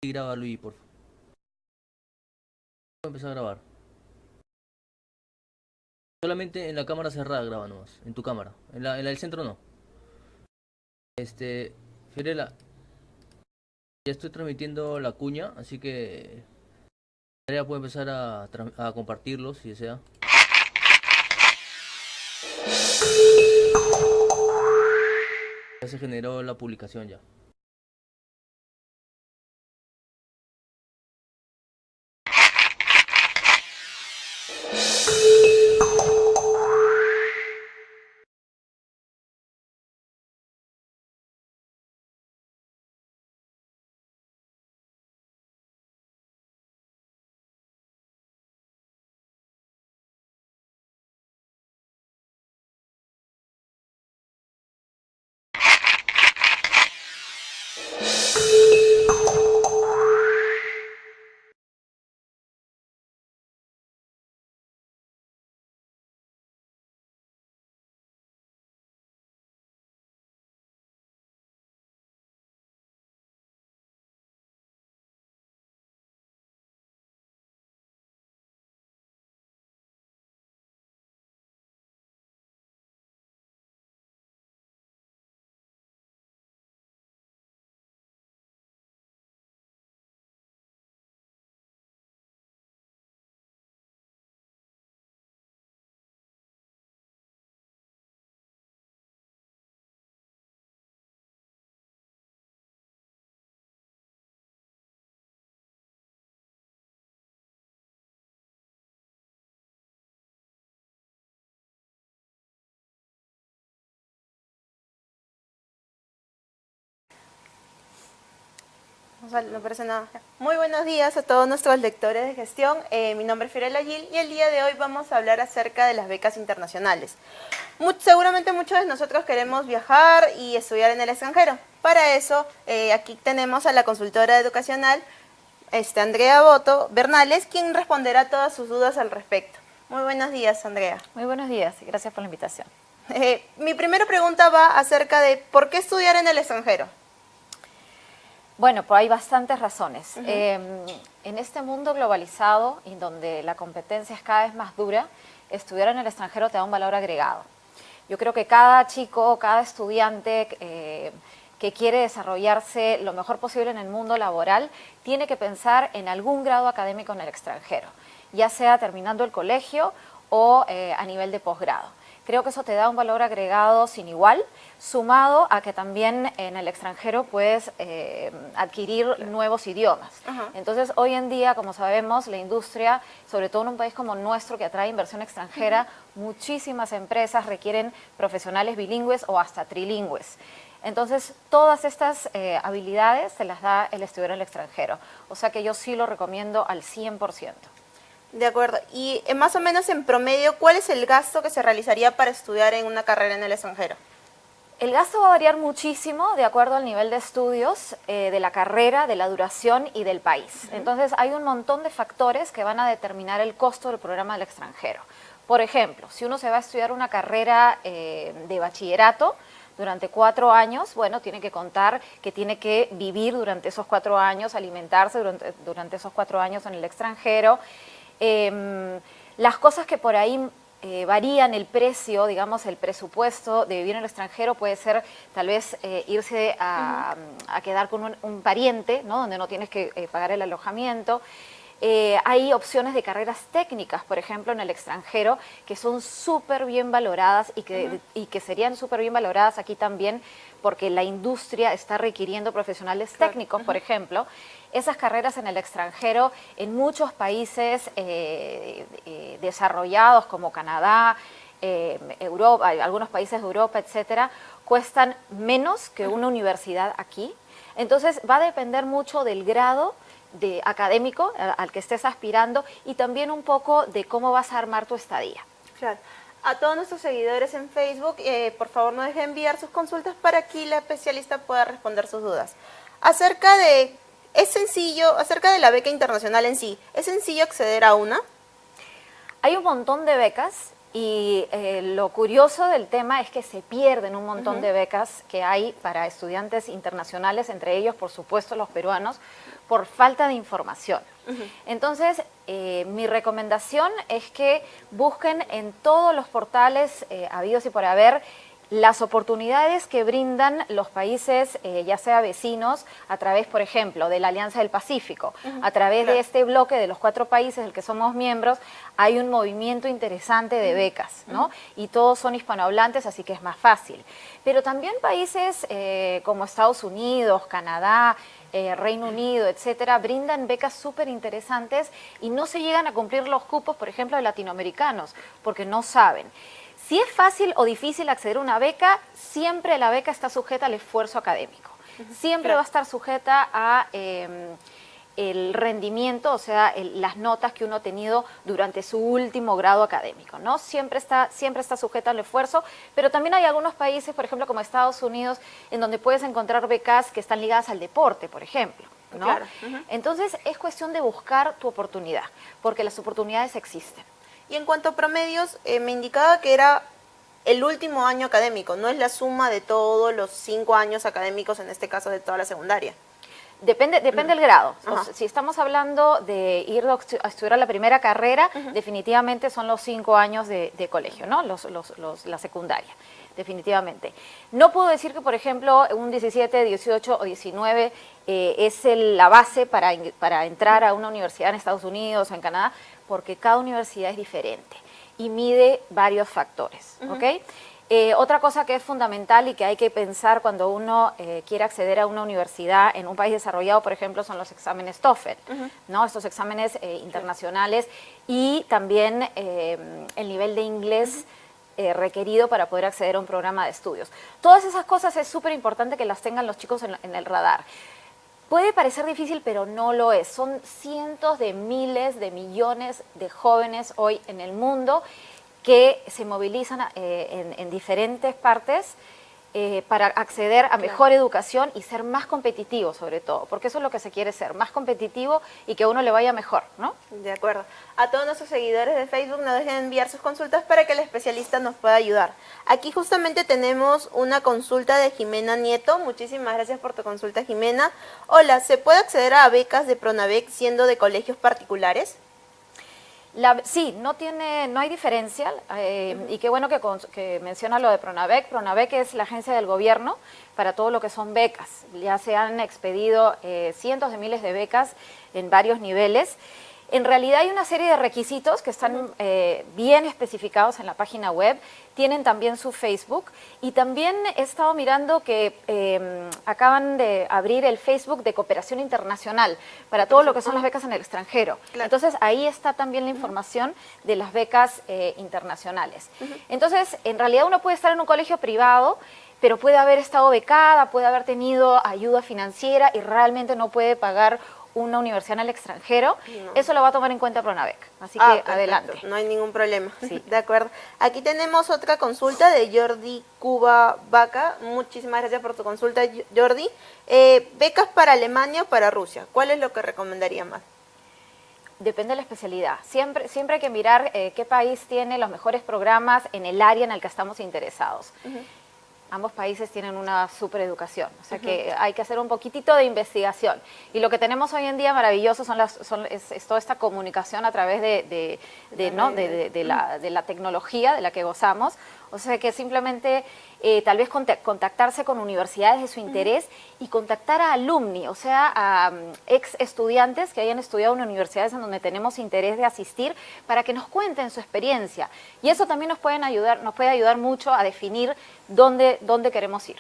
Y graba, Luis, por favor. Voy a empezar a grabar. Solamente en la cámara cerrada graba nomás, en tu cámara. En la del centro no. Fiorella, ya estoy transmitiendo la cuña, así que Andrea puede empezar a compartirlo si desea. Ya se generó la publicación ya. O sea, no parece nada. Muy buenos días a todos nuestros lectores de gestión. Mi nombre es Fiorella Gil y el día de hoy vamos a hablar acerca de las becas internacionales. Seguramente muchos de nosotros queremos viajar y estudiar en el extranjero. Para eso, aquí tenemos a la consultora educacional, Andrea Boto Bernales, quien responderá todas sus dudas al respecto. Muy buenos días, Andrea. Muy buenos días y gracias por la invitación. Mi primera pregunta va acerca de ¿por qué estudiar en el extranjero? Bueno, pues hay bastantes razones. En este mundo globalizado y donde la competencia es cada vez más dura, estudiar en el extranjero te da un valor agregado. Yo creo que cada chico, cada estudiante que quiere desarrollarse lo mejor posible en el mundo laboral, tiene que pensar en algún grado académico en el extranjero, ya sea terminando el colegio o a nivel de posgrado. Creo que eso te da un valor agregado sin igual, sumado a que también en el extranjero puedes adquirir nuevos idiomas. Entonces, hoy en día, como sabemos, la industria, sobre todo en un país como nuestro que atrae inversión extranjera, muchísimas empresas requieren profesionales bilingües o hasta trilingües. Entonces, todas estas habilidades se las da el estudiar en el extranjero. O sea que yo sí lo recomiendo al 100%. De acuerdo. Y más o menos en promedio, ¿cuál es el gasto que se realizaría para estudiar en una carrera en el extranjero? El gasto va a variar muchísimo de acuerdo al nivel de estudios, de la carrera, de la duración y del país. Entonces, hay un montón de factores que van a determinar el costo del programa del extranjero. Por ejemplo, si uno se va a estudiar una carrera de bachillerato durante 4 años, bueno, tiene que contar que tiene que vivir durante esos 4 años, alimentarse durante esos 4 años en el extranjero. Las cosas que por ahí varían el precio, digamos, el presupuesto de vivir en el extranjero puede ser tal vez irse a quedar con un pariente, ¿no? Donde no tienes que pagar el alojamiento. Hay opciones de carreras técnicas, por ejemplo, en el extranjero, que son súper bien valoradas y que serían súper bien valoradas aquí también, porque la industria está requiriendo profesionales técnicos, por ejemplo. Esas carreras en el extranjero, en muchos países desarrollados como Canadá, Europa, algunos países de Europa, etcétera, cuestan menos que una universidad aquí. Entonces va a depender mucho del grado académico al que estés aspirando y también un poco de cómo vas a armar tu estadía. Claro. A todos nuestros seguidores en Facebook, por favor no dejen enviar sus consultas para que la especialista pueda responder sus dudas. Acerca de la beca internacional en sí, ¿es sencillo acceder a una? Hay un montón de becas Y lo curioso del tema es que se pierden un montón de becas que hay para estudiantes internacionales, entre ellos, por supuesto, los peruanos, por falta de información. Entonces, mi recomendación es que busquen en todos los portales habidos y por haber las oportunidades que brindan los países, ya sea vecinos, a través, por ejemplo, de la Alianza del Pacífico, a través de este bloque de los 4 países del que somos miembros, hay un movimiento interesante de becas, ¿no? Y todos son hispanohablantes, así que es más fácil. Pero también países como Estados Unidos, Canadá, Reino Unido, etcétera, brindan becas súper interesantes y no se llegan a cumplir los cupos, por ejemplo, de latinoamericanos, porque no saben. Si es fácil o difícil acceder a una beca, siempre la beca está sujeta al esfuerzo académico. Siempre va a estar sujeta a el rendimiento, o sea, las notas que uno ha tenido durante su último grado académico, ¿no? Siempre está sujeta al esfuerzo, pero también hay algunos países, por ejemplo, como Estados Unidos, en donde puedes encontrar becas que están ligadas al deporte, por ejemplo, ¿no? Claro. Entonces, es cuestión de buscar tu oportunidad, porque las oportunidades existen. Y en cuanto a promedios, me indicaba que era el último año académico, no es la suma de todos los 5 años académicos, en este caso de toda la secundaria. Depende del grado. O sea, si estamos hablando de ir a estudiar la primera carrera, definitivamente son los 5 años de colegio, ¿no? La secundaria, definitivamente. No puedo decir que, por ejemplo, un 17, 18 o 19 es la base para entrar a una universidad en Estados Unidos o en Canadá, porque cada universidad es diferente y mide varios factores, ¿ok? Otra cosa que es fundamental y que hay que pensar cuando uno quiere acceder a una universidad en un país desarrollado, por ejemplo, son los exámenes TOEFL, ¿no? Estos exámenes internacionales y también el nivel de inglés requerido para poder acceder a un programa de estudios. Todas esas cosas es súper importante que las tengan los chicos en el radar. Puede parecer difícil, pero no lo es. Son cientos de miles de millones de jóvenes hoy en el mundo que se movilizan en diferentes partes para acceder a mejor educación y ser más competitivo, sobre todo, porque eso es lo que se quiere ser, más competitivo y que a uno le vaya mejor, ¿no? De acuerdo. A todos nuestros seguidores de Facebook no dejen de enviar sus consultas para que el especialista nos pueda ayudar. Aquí justamente tenemos una consulta de Jimena Nieto. Muchísimas gracias por tu consulta, Jimena. Hola, ¿se puede acceder a becas de Pronavec siendo de colegios particulares? Sí, no hay diferencia y qué bueno que menciona lo de Pronavec. Pronavec es la agencia del gobierno para todo lo que son becas. Ya se han expedido cientos de miles de becas en varios niveles. En realidad hay una serie de requisitos que están bien especificados en la página web, tienen también su Facebook y también he estado mirando que acaban de abrir el Facebook de Cooperación Internacional para todo lo que son las becas en el extranjero. Claro. Entonces ahí está también la información de las becas internacionales. Entonces en realidad uno puede estar en un colegio privado, pero puede haber estado becada, puede haber tenido ayuda financiera y realmente no puede pagar una universidad en el extranjero, eso lo va a tomar en cuenta Pronavec, así que perfecto. Adelante. No hay ningún problema, sí. De acuerdo. Aquí tenemos otra consulta de Jordi Cuba Vaca, muchísimas gracias por tu consulta, Jordi. Becas para Alemania o para Rusia, ¿cuál es lo que recomendaría más? Depende de la especialidad, siempre hay que mirar qué país tiene los mejores programas en el área en el que estamos interesados. Ambos países tienen una supereducación, o sea que hay que hacer un poquitito de investigación. Y lo que tenemos hoy en día maravilloso es toda esta comunicación a través de la tecnología de la que gozamos. O sea que simplemente tal vez contactarse con universidades de su interés y contactar a alumni, o sea, a ex estudiantes que hayan estudiado en universidades en donde tenemos interés de asistir para que nos cuenten su experiencia. Y eso también nos puede ayudar mucho a definir dónde queremos ir.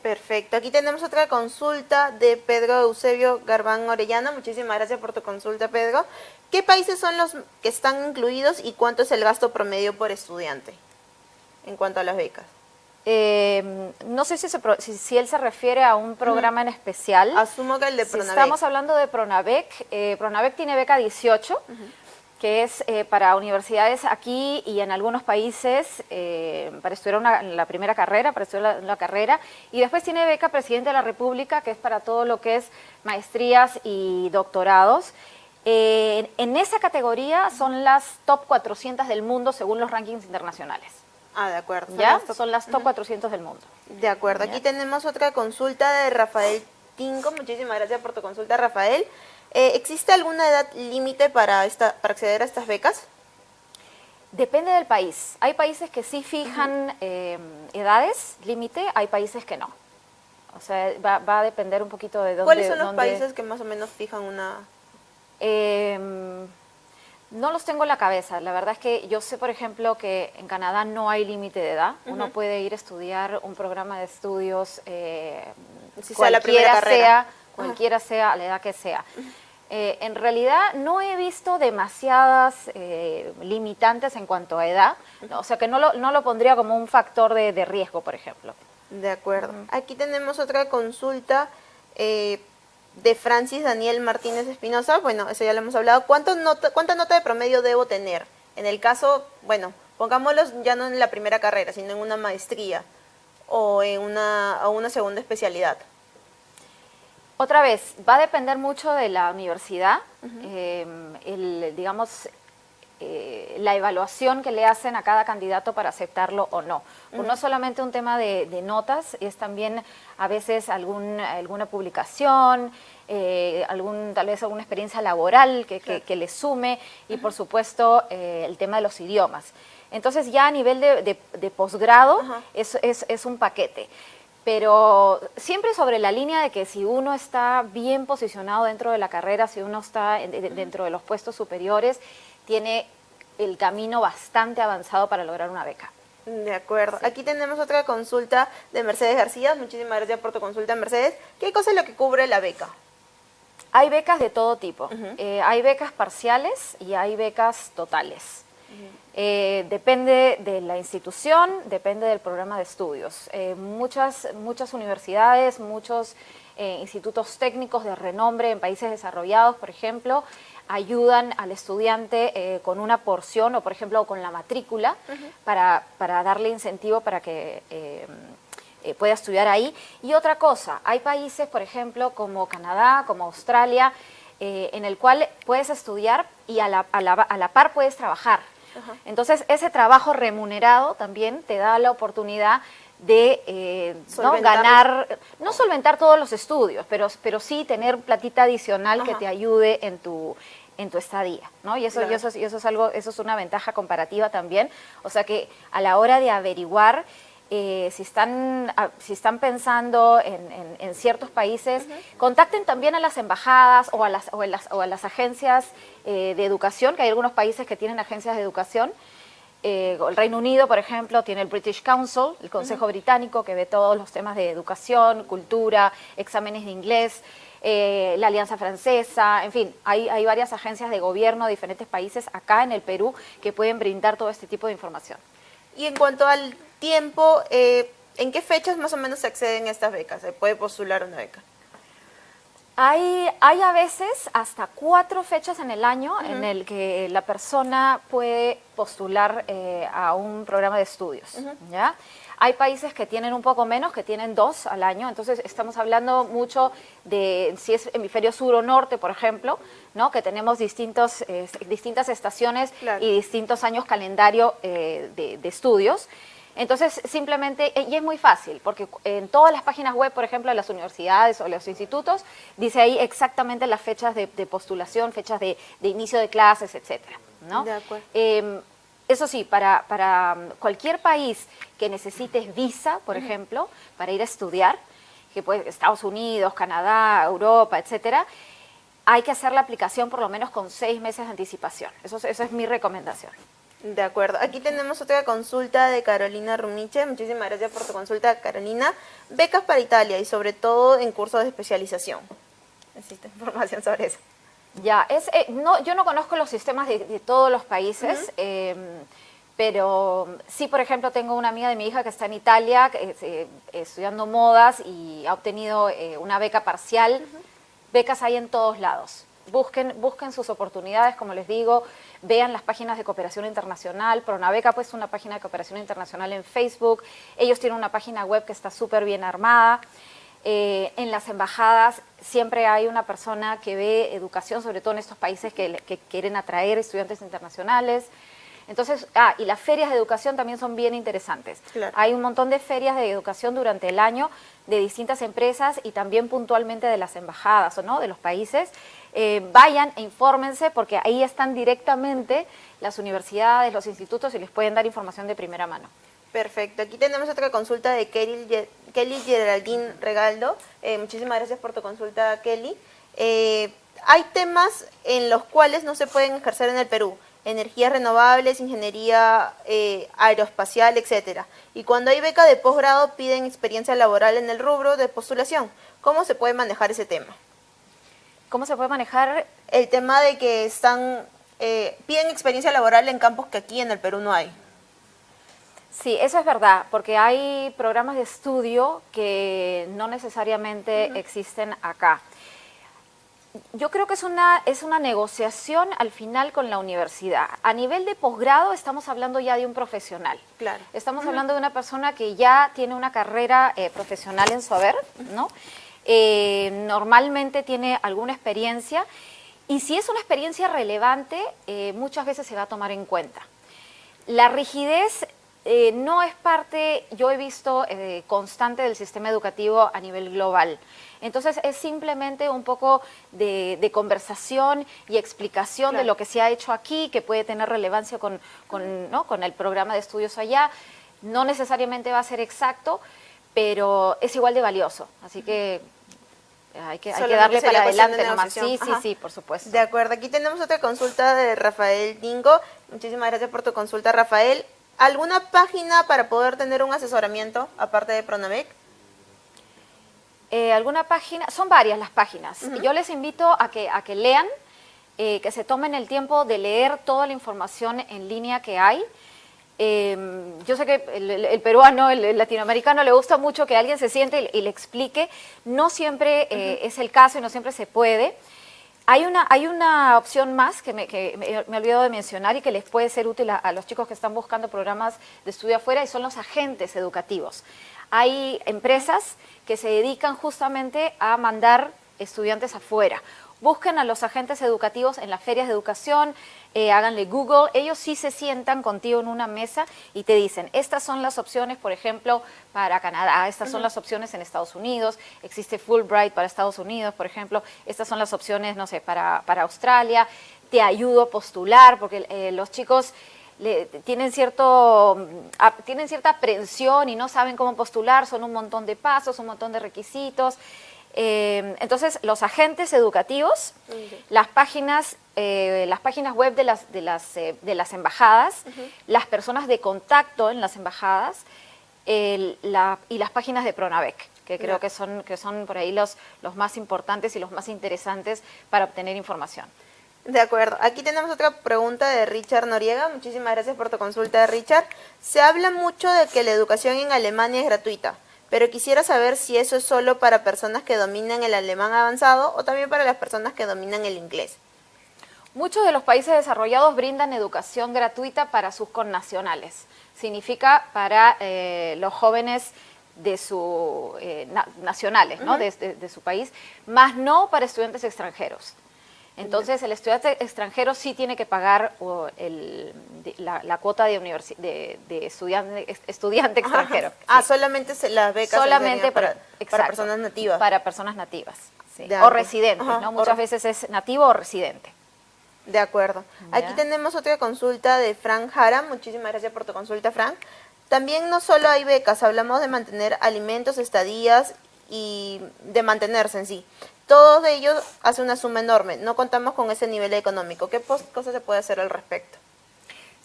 Perfecto. Aquí tenemos otra consulta de Pedro Eusebio Garbán Orellana. Muchísimas gracias por tu consulta, Pedro. ¿Qué países son los que están incluidos y cuánto es el gasto promedio por estudiante en cuanto a las becas? No sé si él se refiere a un programa en especial. Asumo que el de Pronavec. Si estamos hablando de Pronavec, Pronavec tiene beca 18, que es para universidades aquí y en algunos países para estudiar la primera carrera, para estudiar la carrera, y después tiene beca Presidente de la República, que es para todo lo que es maestrías y doctorados. En esa categoría son las top 400 del mundo según los rankings internacionales. Ah, de acuerdo. ¿Ya? Son las top 400 del mundo. De acuerdo. Aquí tenemos otra consulta de Rafael Tinco. Muchísimas gracias por tu consulta, Rafael. ¿Existe alguna edad límite para acceder a estas becas? Depende del país. Hay países que sí fijan edades límite, hay países que no. O sea, va a depender un poquito de dónde... ¿Cuáles son los países que más o menos fijan una...? No los tengo en la cabeza. La verdad es que yo sé, por ejemplo, que en Canadá no hay límite de edad. Uno puede ir a estudiar un programa de estudios, Si sea la primera carrera. Cualquiera sea la edad que sea. En realidad no he visto demasiadas limitantes en cuanto a edad, o sea que no lo pondría como un factor de riesgo, por ejemplo. De acuerdo. Aquí tenemos otra consulta de Francis Daniel Martínez Espinosa. Bueno, eso ya lo hemos hablado. ¿Cuánta nota de promedio debo tener? En el caso, bueno, pongámoslo ya no en la primera carrera, sino en una maestría o en una segunda especialidad. Otra vez, va a depender mucho de la universidad, digamos, la evaluación que le hacen a cada candidato para aceptarlo o no. No es solamente un tema de notas, es también a veces alguna publicación, tal vez alguna experiencia laboral que le sume y por supuesto el tema de los idiomas. Entonces ya a nivel de posgrado es un paquete. Pero siempre sobre la línea de que si uno está bien posicionado dentro de la carrera, si uno está dentro de los puestos superiores, tiene el camino bastante avanzado para lograr una beca. De acuerdo. Sí. Aquí tenemos otra consulta de Mercedes García. Muchísimas gracias por tu consulta, Mercedes. ¿Qué cosa es lo que cubre la beca? Hay becas de todo tipo. Hay becas parciales y hay becas totales. Depende de la institución, depende del programa de estudios. Muchas universidades, muchos institutos técnicos de renombre en países desarrollados, por ejemplo, ayudan al estudiante con una porción o, por ejemplo, con la matrícula para darle incentivo para que pueda estudiar ahí. Y otra cosa, hay países, por ejemplo, como Canadá, como Australia, en el cual puedes estudiar y a la par puedes trabajar. Entonces, ese trabajo remunerado también te da la oportunidad de no solventar todos los estudios, pero sí tener platita adicional que te ayude en tu estadía, ¿no? Y eso es una ventaja comparativa también. O sea que a la hora de averiguar si están pensando en ciertos países, contacten también a las embajadas o a las agencias de educación, que hay algunos países que tienen agencias de educación. El Reino Unido, por ejemplo, tiene el British Council, el Consejo Británico, que ve todos los temas de educación, cultura, exámenes de inglés, la Alianza Francesa, en fin, hay varias agencias de gobierno de diferentes países acá en el Perú que pueden brindar todo este tipo de información. Y en cuanto al tiempo, ¿en qué fechas más o menos se acceden a estas becas? ¿Se puede postular una beca? Hay a veces hasta 4 fechas en el año en el que la persona puede postular a un programa de estudios, ¿ya? Hay países que tienen un poco menos, que tienen 2 al año, entonces estamos hablando mucho de si es hemisferio sur o norte, por ejemplo, ¿no? Que tenemos distintas estaciones y distintos años calendario de estudios. Entonces, simplemente, y es muy fácil, porque en todas las páginas web, por ejemplo, de las universidades o los institutos, dice ahí exactamente las fechas de postulación, fechas de inicio de clases, etcétera, ¿no? De acuerdo. Eso sí, para cualquier país que necesites visa, por ejemplo, para ir a estudiar, que puede Estados Unidos, Canadá, Europa, etcétera, hay que hacer la aplicación por lo menos con 6 meses de anticipación. Esa es mi recomendación. De acuerdo. Aquí tenemos otra consulta de Carolina Rumiche. Muchísimas gracias por tu consulta, Carolina. Becas para Italia y sobre todo en cursos de especialización. ¿Necesitas información sobre eso? Ya, yo no conozco los sistemas de todos los países, pero sí, por ejemplo, tengo una amiga de mi hija que está en Italia estudiando modas y ha obtenido una beca parcial. Becas hay en todos lados. Busquen sus oportunidades, como les digo, vean las páginas de cooperación internacional. Pronabeca ha puesto una página de cooperación internacional en Facebook. Ellos tienen una página web que está súper bien armada. En las embajadas siempre hay una persona que ve educación, sobre todo en estos países que quieren atraer estudiantes internacionales. Entonces, y las ferias de educación también son bien interesantes. Claro. Hay un montón de ferias de educación durante el año de distintas empresas y también puntualmente de las embajadas, ¿no?, de los países. Vayan e infórmense porque ahí están directamente las universidades, los institutos y les pueden dar información de primera mano. Perfecto. Aquí tenemos otra consulta de Kelly Geraldine Regaldo. Muchísimas gracias por tu consulta, Kelly. Hay temas en los cuales no se pueden ejercer en el Perú. Energías renovables, ingeniería aeroespacial, etcétera. Y cuando hay beca de posgrado piden experiencia laboral en el rubro de postulación. ¿Cómo se puede manejar ese tema? ¿Cómo se puede manejar? El tema de que piden experiencia laboral en campos que aquí en el Perú no hay. Sí, eso es verdad, porque hay programas de estudio que no necesariamente existen acá. Yo creo que es una negociación al final con la universidad. A nivel de posgrado estamos hablando ya de un profesional. Claro. Estamos hablando de una persona que ya tiene una carrera profesional en su haber, ¿no? Normalmente tiene alguna experiencia y si es una experiencia relevante, muchas veces se va a tomar en cuenta. La rigidez no es parte, yo he visto, constante del sistema educativo a nivel global. Entonces es simplemente un poco de conversación y explicación Claro. de lo que se ha hecho aquí, que puede tener relevancia ¿no?, con el programa de estudios allá. No necesariamente va a ser exacto, pero es igual de valioso. Así que hay que darle para adelante nomás. Sí, sí, sí, por supuesto. De acuerdo. Aquí tenemos otra consulta de Rafael Dingo. Muchísimas gracias por tu consulta, Rafael. ¿Alguna página para poder tener un asesoramiento aparte de Pronavec? ¿Alguna página? Son varias las páginas. Yo les invito a que lean, que se tomen el tiempo de leer toda la información en línea que hay. Yo sé que el peruano, el latinoamericano le gusta mucho que alguien se siente y le explique. No siempre es el caso y no siempre se puede. Hay una opción más que me he olvidado de mencionar y que les puede ser útil a los chicos que están buscando programas de estudio afuera y son los agentes educativos. Hay empresas que se dedican justamente a mandar estudiantes afuera. Busquen a los agentes educativos en las ferias de educación, háganle Google, ellos sí se sientan contigo en una mesa y te dicen, estas son las opciones, por ejemplo, para Canadá, estas son las opciones en Estados Unidos, existe Fulbright para Estados Unidos, por ejemplo, estas son las opciones, no sé, para Australia, te ayudo a postular, porque los chicos tienen cierta aprensión y no saben cómo postular, son un montón de pasos, un montón de requisitos. Entonces, los agentes educativos, las páginas web de las embajadas, las personas de contacto en las embajadas y las páginas de Pronavec, que creo que son por ahí los más importantes y los más interesantes para obtener información. De acuerdo. Aquí tenemos otra pregunta de Richard Noriega. Muchísimas gracias por tu consulta, Richard. Se habla mucho de que la educación en Alemania es gratuita, pero quisiera saber si eso es solo para personas que dominan el alemán avanzado o también para las personas que dominan el inglés. Muchos de los países desarrollados brindan educación gratuita para sus connacionales. Significa para los jóvenes de nacionales, ¿no? de su país, más no para estudiantes extranjeros. Entonces, el estudiante extranjero sí tiene que pagar la cuota de estudiante extranjero. Sí. Solamente las becas solamente para personas nativas. Para personas nativas, sí. O residentes, ¿no? Muchas veces es nativo o residente. De acuerdo. Aquí tenemos otra consulta de Frank Jara. Muchísimas gracias por tu consulta, Frank. También no solo hay becas, hablamos de mantener alimentos, estadías y de mantenerse en sí. Todos de ellos hace una suma enorme. No contamos con ese nivel económico. ¿Qué cosas se puede hacer al respecto?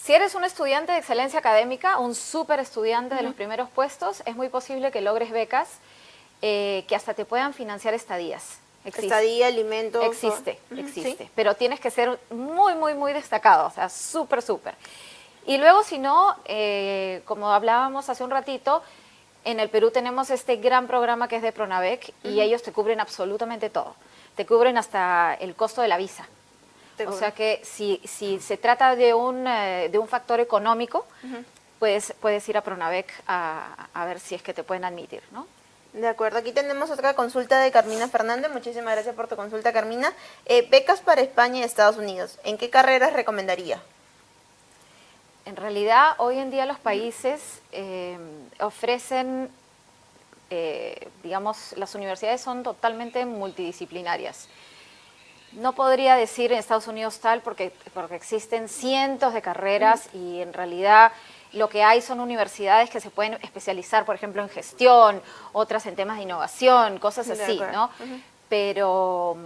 Si eres un estudiante de excelencia académica, un súper estudiante de los primeros puestos, es muy posible que logres becas que hasta te puedan financiar estadías. Estadía, alimentos. Existe. ¿Sí? Pero tienes que ser muy, muy, muy destacado, o sea, súper, súper. Y luego, si no, como hablábamos hace un ratito, en el Perú tenemos este gran programa que es de Pronavec y ellos te cubren absolutamente todo. Te cubren hasta el costo de la visa. O sea que si se trata de un factor económico, puedes ir a Pronavec a ver si es que te pueden admitir, ¿no? De acuerdo, aquí tenemos otra consulta de Carmina Fernández. Muchísimas gracias por tu consulta, Carmina. Becas para España y Estados Unidos. ¿En qué carreras recomendaría? En realidad, hoy en día los países ofrecen, digamos, las universidades son totalmente multidisciplinarias. No podría decir en Estados Unidos tal porque existen cientos de carreras y en realidad lo que hay son universidades que se pueden especializar, por ejemplo, en gestión, otras en temas de innovación, cosas así, ¿no? Pero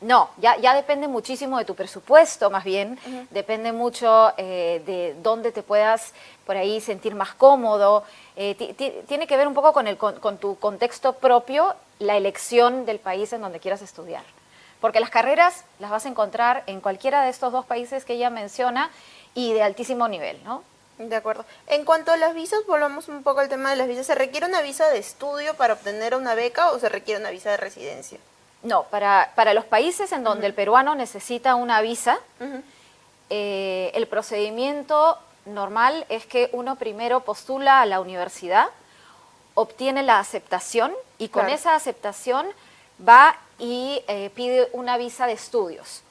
no, ya depende muchísimo de tu presupuesto, más bien, depende mucho de dónde te puedas por ahí sentir más cómodo. Tiene que ver un poco con tu contexto propio, la elección del país en donde quieras estudiar. Porque las carreras las vas a encontrar en cualquiera de estos dos países que ella menciona y de altísimo nivel, ¿no? De acuerdo. En cuanto a las visas, volvamos un poco al tema de las visas. ¿Se requiere una visa de estudio para obtener una beca o se requiere una visa de residencia? No, para los países en donde el peruano necesita una visa, el procedimiento normal es que uno primero postula a la universidad, obtiene la aceptación y con esa aceptación va y pide una visa de estudios.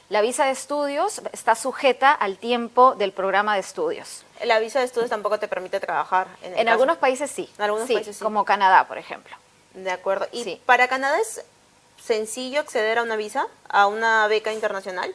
La visa de estudios está sujeta al tiempo del programa de estudios. La visa de estudios tampoco te permite trabajar. En algunos países sí. En algunos países sí. Como Canadá, por ejemplo. De acuerdo. ¿Y sí. para Canadá es sencillo acceder a una visa, a una beca internacional?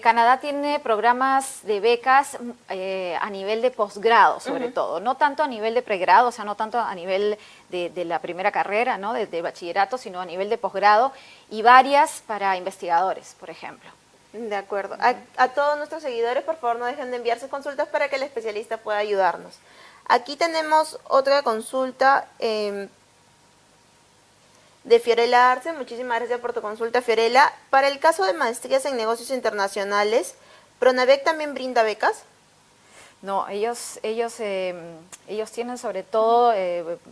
Canadá tiene programas de becas a nivel de posgrado, sobre todo, no tanto a nivel de pregrado, o sea, no tanto a nivel de la primera carrera, ¿no? de bachillerato, sino a nivel de posgrado, y varias para investigadores, por ejemplo. De acuerdo. A todos nuestros seguidores, por favor, no dejen de enviar sus consultas para que el especialista pueda ayudarnos. Aquí tenemos otra consulta de Fiorella Arce. Muchísimas gracias por tu consulta, Fiorella. Para el caso de maestrías en negocios internacionales, ¿Pronavec también brinda becas? No, ellos tienen sobre todo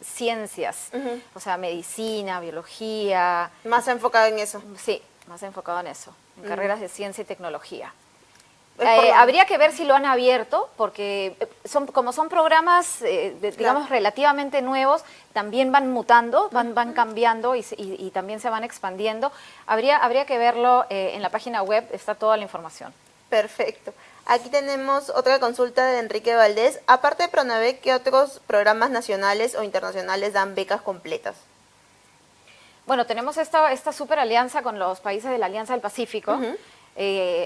ciencias, o sea, medicina, biología. Más enfocado en eso. Sí, más enfocado en eso, en carreras de ciencia y tecnología. Habría que ver si lo han abierto, porque como son programas, digamos, relativamente nuevos, también van mutando, van cambiando y también se van expandiendo. Habría que verlo en la página web, está toda la información. Perfecto. Aquí tenemos otra consulta de Enrique Valdés. Aparte de Pronavec, ¿qué otros programas nacionales o internacionales dan becas completas? Bueno, tenemos esta super alianza con los países de la Alianza del Pacífico.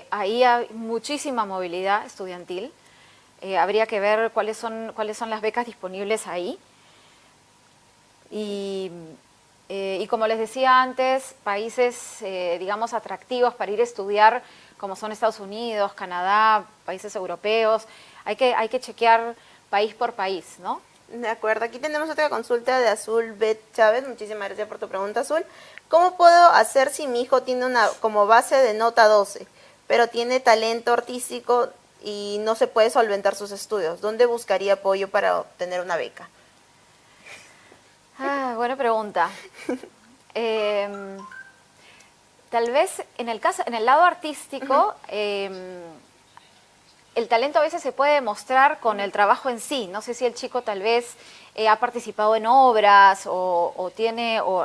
Ahí hay muchísima movilidad estudiantil. Habría que ver cuáles son las becas disponibles ahí. Y como les decía antes, países, digamos, atractivos para ir a estudiar, como son Estados Unidos, Canadá, países europeos. Hay que chequear país por país, ¿no? De acuerdo. Aquí tenemos otra consulta de Azul Bet Chávez. Muchísimas gracias por tu pregunta, Azul. ¿Cómo puedo hacer si mi hijo tiene como base de nota 12, pero tiene talento artístico y no se puede solventar sus estudios? ¿Dónde buscaría apoyo para obtener una beca? Buena pregunta. Tal vez en el lado artístico, el talento a veces se puede demostrar con el trabajo en sí. No sé si el chico tal vez ha participado en obras o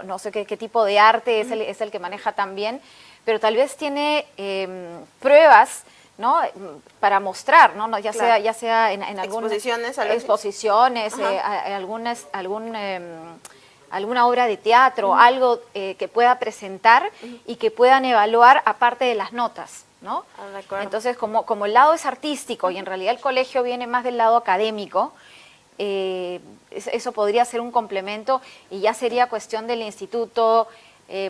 no sé qué tipo de arte es el que maneja también, pero tal vez tiene pruebas, ¿no? Para mostrar, ¿no? Ya sea en algunas exposiciones, alguna obra de teatro, algo que pueda presentar y que puedan evaluar aparte de las notas, ¿no? Entonces, como el lado es artístico y en realidad el colegio viene más del lado académico, eso podría ser un complemento y ya sería cuestión del instituto,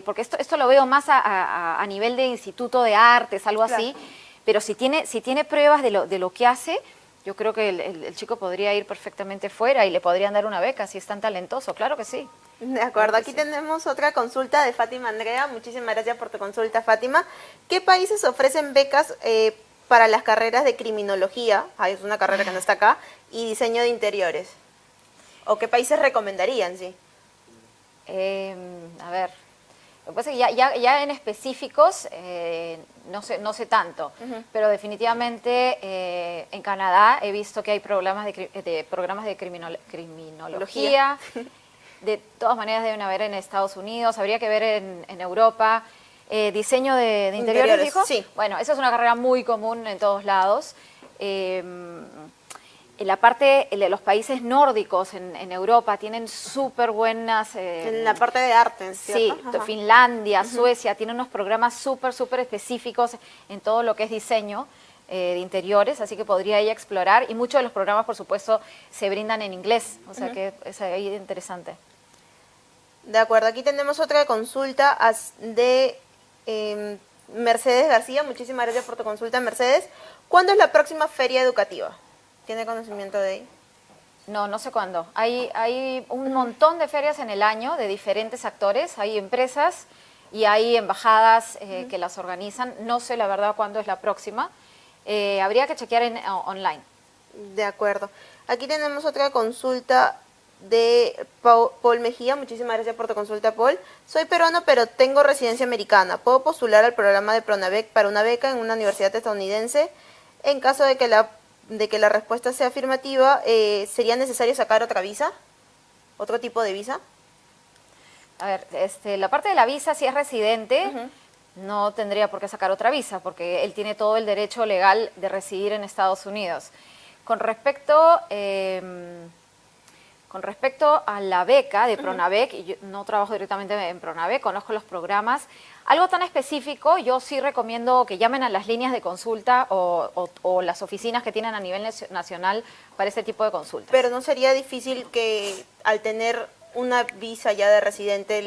porque esto lo veo más a nivel de instituto de artes, algo así, pero si tiene pruebas de lo que hace, yo creo que el chico podría ir perfectamente fuera y le podrían dar una beca si es tan talentoso, claro que sí. De acuerdo, aquí tenemos otra consulta de Fátima Andrea. Muchísimas gracias por tu consulta, Fátima. ¿Qué países ofrecen becas para las carreras de criminología? Es una carrera que no está acá, y diseño de interiores. ¿O qué países recomendarían, sí? A ver, lo que pasa es que ya en específicos no sé tanto, pero definitivamente en Canadá he visto que hay programas de criminología. de todas maneras deben haber en Estados Unidos, habría que ver en Europa. Diseño de interiores, dijo. Sí. Bueno, esa es una carrera muy común en todos lados. En la parte de los países nórdicos en Europa tienen súper buenas... en la parte de arte, ¿cierto? Sí, Ajá. Finlandia, Suecia, tienen unos programas súper específicos en todo lo que es diseño de interiores, así que podría ella explorar. Y muchos de los programas, por supuesto, se brindan en inglés, o sea que es ahí interesante. De acuerdo, aquí tenemos otra consulta de Mercedes García. Muchísimas gracias por tu consulta, Mercedes. ¿Cuándo es la próxima feria educativa? ¿Tiene conocimiento de ello? No sé cuándo. Hay un montón de ferias en el año de diferentes actores, hay empresas y hay embajadas que las organizan. No sé la verdad cuándo es la próxima. Habría que chequear online. De acuerdo. Aquí tenemos otra consulta de Paul Mejía. Muchísimas gracias por tu consulta, Paul. Soy peruano, pero tengo residencia americana. ¿Puedo postular al programa de Pronavec para una beca en una universidad estadounidense? En caso de que la respuesta sea afirmativa, ¿sería necesario sacar otra visa? ¿Otro tipo de visa? A ver, la parte de la visa, si es residente, no tendría por qué sacar otra visa, porque él tiene todo el derecho legal de residir en Estados Unidos. Con respecto a la beca de Pronavec, y yo no trabajo directamente en Pronavec, conozco los programas. Algo tan específico, yo sí recomiendo que llamen a las líneas de consulta o las oficinas que tienen a nivel nacional para este tipo de consultas. Pero ¿no sería difícil que al tener una visa ya de residente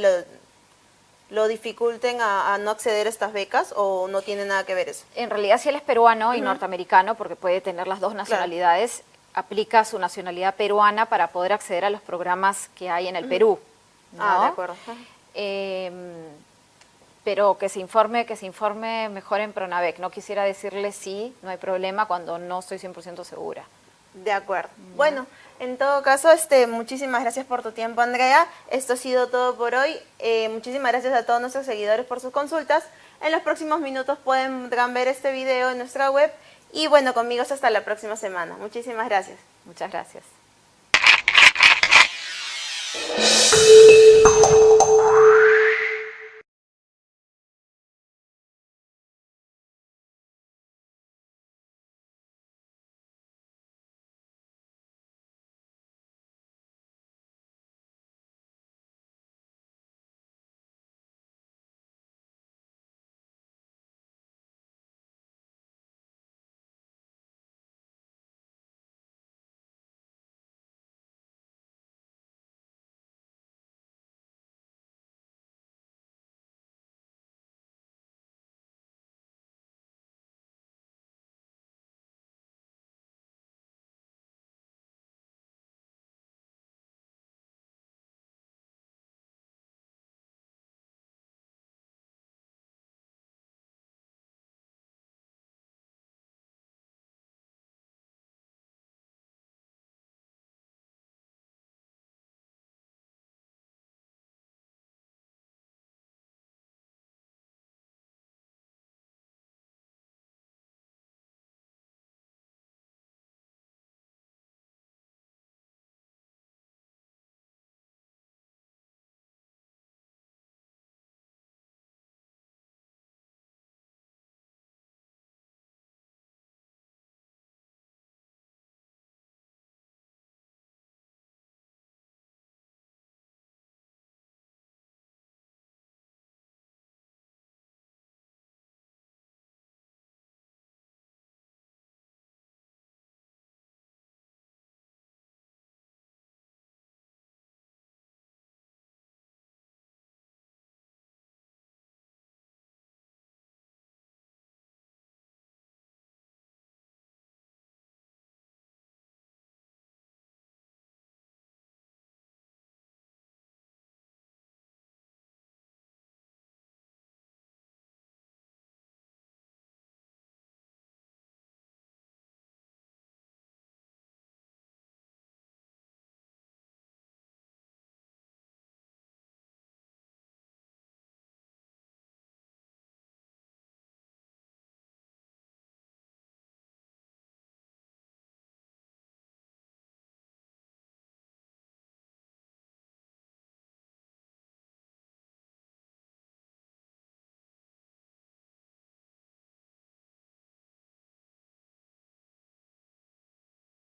lo dificulten a no acceder a estas becas, o no tiene nada que ver eso? En realidad, si él es peruano y norteamericano, porque puede tener las dos nacionalidades, aplica su nacionalidad peruana para poder acceder a los programas que hay en el Perú, ¿no? Ah, de acuerdo. Pero que se informe mejor en Pronavec. No quisiera decirle sí, no hay problema, cuando no estoy 100% segura. De acuerdo. Bueno, en todo caso, muchísimas gracias por tu tiempo, Andrea. Esto ha sido todo por hoy. Muchísimas gracias a todos nuestros seguidores por sus consultas. En los próximos minutos podrán ver este video en nuestra web. Y bueno, conmigo hasta la próxima semana. Muchísimas gracias. Muchas gracias.